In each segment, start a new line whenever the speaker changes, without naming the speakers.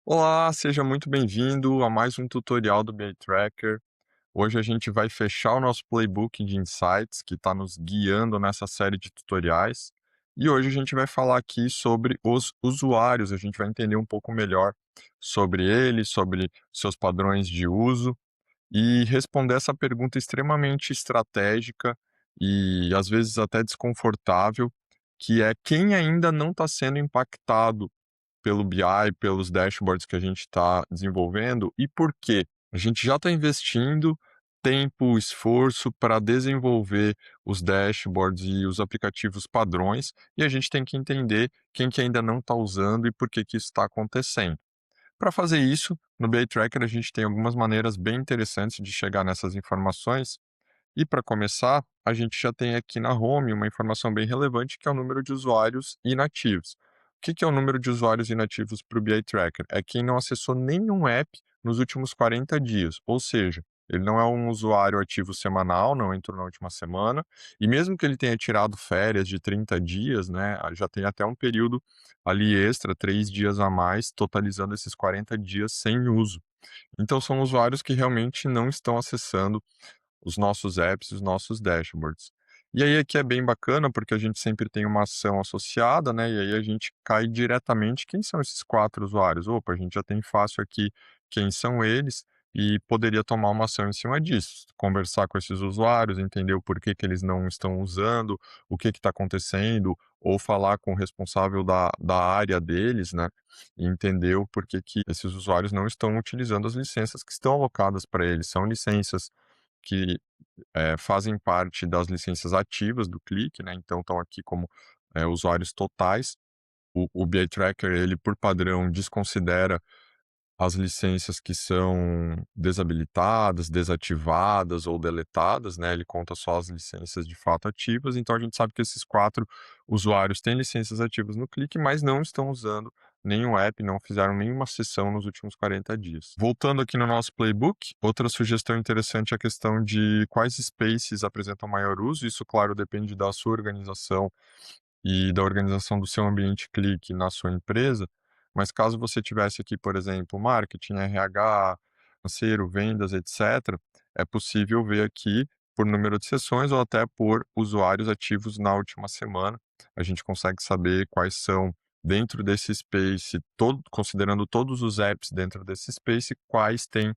Olá, seja muito bem-vindo a mais um tutorial do BI Tracker. Hoje a gente vai fechar o nosso playbook de insights que está nos guiando nessa série de tutoriais. E hoje a gente vai falar aqui sobre os usuários, a gente vai entender um pouco melhor sobre eles, sobre seus padrões de uso e responder essa pergunta extremamente estratégica e às vezes até desconfortável, que é quem ainda não está sendo impactado pelo BI, pelos dashboards que a gente está desenvolvendo e por quê? A gente já está investindo tempo, esforço para desenvolver os dashboards e os aplicativos padrões e a gente tem que entender quem que ainda não está usando e por que que isso está acontecendo. Para fazer isso, no BI Tracker a gente tem algumas maneiras bem interessantes de chegar nessas informações e para começar, a gente já tem aqui na home uma informação bem relevante que é o número de usuários inativos. O que é o número de usuários inativos para o BI Tracker? É quem não acessou nenhum app nos últimos 40 dias, ou seja, ele não é um usuário ativo semanal, não entrou na última semana, e mesmo que ele tenha tirado férias de 30 dias, né, já tem até um período ali extra, 3 dias a mais, totalizando esses 40 dias sem uso. Então são usuários que realmente não estão acessando os nossos apps, os nossos dashboards. E aí aqui é bem bacana, porque a gente sempre tem uma ação associada, né, e aí a gente cai diretamente quem são esses 4 usuários. Opa, a gente já tem fácil aqui quem são eles e poderia tomar uma ação em cima disso, conversar com esses usuários, entender o porquê que eles não estão usando, o que está acontecendo, ou falar com o responsável da área deles, né, e entender o porquê que esses usuários não estão utilizando as licenças que estão alocadas para eles. São licenças que fazem parte das licenças ativas do Click, né, então estão aqui como, usuários totais. O BI Tracker, ele por padrão desconsidera as licenças que são desabilitadas, desativadas ou deletadas, né, ele conta só as licenças de fato ativas, então a gente sabe que esses 4 usuários têm licenças ativas no Click, mas não estão usando nenhum app, não fizeram nenhuma sessão nos últimos 40 dias. Voltando aqui no nosso playbook, outra sugestão interessante é a questão de quais spaces apresentam maior uso, isso claro depende da sua organização e da organização do seu ambiente Clique na sua empresa, mas caso você tivesse aqui, por exemplo, marketing, RH, financeiro, vendas, etc., é possível ver aqui por número de sessões ou até por usuários ativos na última semana. A gente consegue saber quais são, dentro desse space, considerando todos os apps dentro desse space, quais têm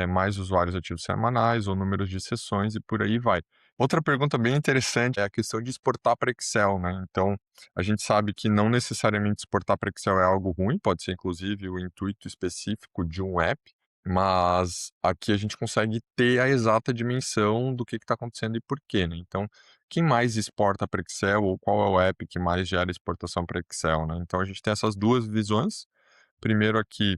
mais usuários ativos semanais ou números de sessões e por aí vai. Outra pergunta bem interessante é a questão de exportar para Excel, né? Então, a gente sabe que não necessariamente exportar para Excel é algo ruim, pode ser inclusive o intuito específico de um app, mas aqui a gente consegue ter a exata dimensão do que está acontecendo e por quê, né? Então, quem mais exporta para Excel ou qual é o app que mais gera exportação para Excel, né? Então, a gente tem essas duas visões. Primeiro aqui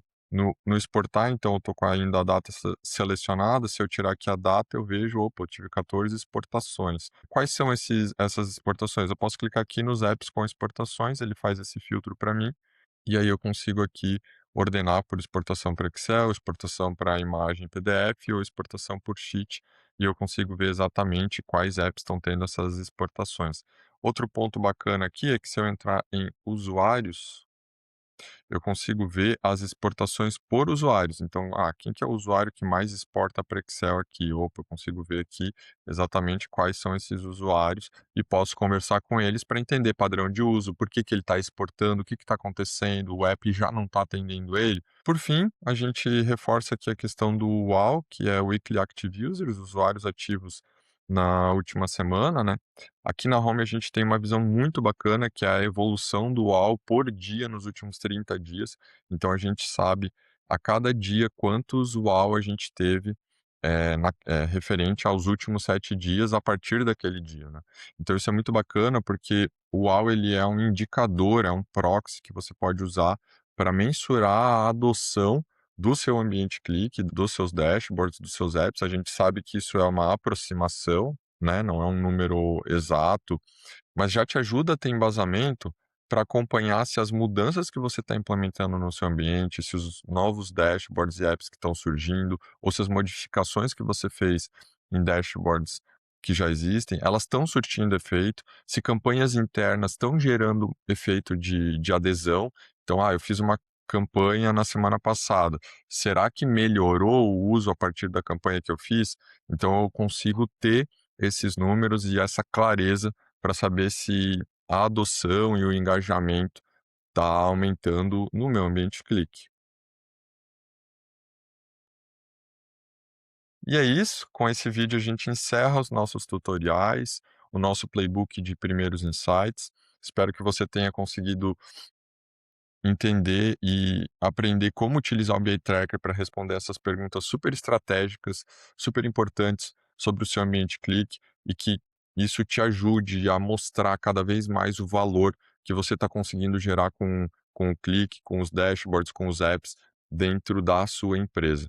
no exportar, então eu tô com ainda a data selecionada, se eu tirar aqui a data eu vejo, opa, eu tive 14 exportações. Quais são essas exportações? Eu posso clicar aqui nos apps com exportações, ele faz esse filtro para mim, e aí eu consigo aqui ordenar por exportação para Excel, exportação para imagem PDF ou exportação por sheet, e eu consigo ver exatamente quais apps estão tendo essas exportações. Outro ponto bacana aqui é que se eu entrar em usuários, eu consigo ver as exportações por usuários. Então, quem que é o usuário que mais exporta para Excel aqui? Opa, eu consigo ver aqui exatamente quais são esses usuários e posso conversar com eles para entender padrão de uso, por que que ele está exportando, o que está acontecendo, o app já não está atendendo ele. Por fim, a gente reforça aqui a questão do WAU, que é Weekly Active Users, usuários ativos na última semana, né? Aqui na home a gente tem uma visão muito bacana, que é a evolução do UAU por dia nos últimos 30 dias. Então a gente sabe a cada dia quantos UAU a gente teve referente aos últimos 7 dias a partir daquele dia, né? Então isso é muito bacana porque o UAU ele é um indicador, é um proxy que você pode usar para mensurar a adoção do seu ambiente clique, dos seus dashboards, dos seus apps. A gente sabe que isso é uma aproximação, né, não é um número exato, mas já te ajuda a ter embasamento para acompanhar se as mudanças que você está implementando no seu ambiente, se os novos dashboards e apps que estão surgindo, ou se as modificações que você fez em dashboards que já existem, elas estão surtindo efeito, se campanhas internas estão gerando efeito de adesão. Então, eu fiz uma campanha na semana passada. Será que melhorou o uso a partir da campanha que eu fiz? Então eu consigo ter esses números e essa clareza para saber se a adoção e o engajamento está aumentando no meu ambiente clique. E é isso, com esse vídeo a gente encerra os nossos tutoriais, o nosso playbook de primeiros insights. Espero que você tenha conseguido entender e aprender como utilizar o BI Tracker para responder essas perguntas super estratégicas, super importantes sobre o seu ambiente clique e que isso te ajude a mostrar cada vez mais o valor que você está conseguindo gerar com o clique, com os dashboards, com os apps dentro da sua empresa.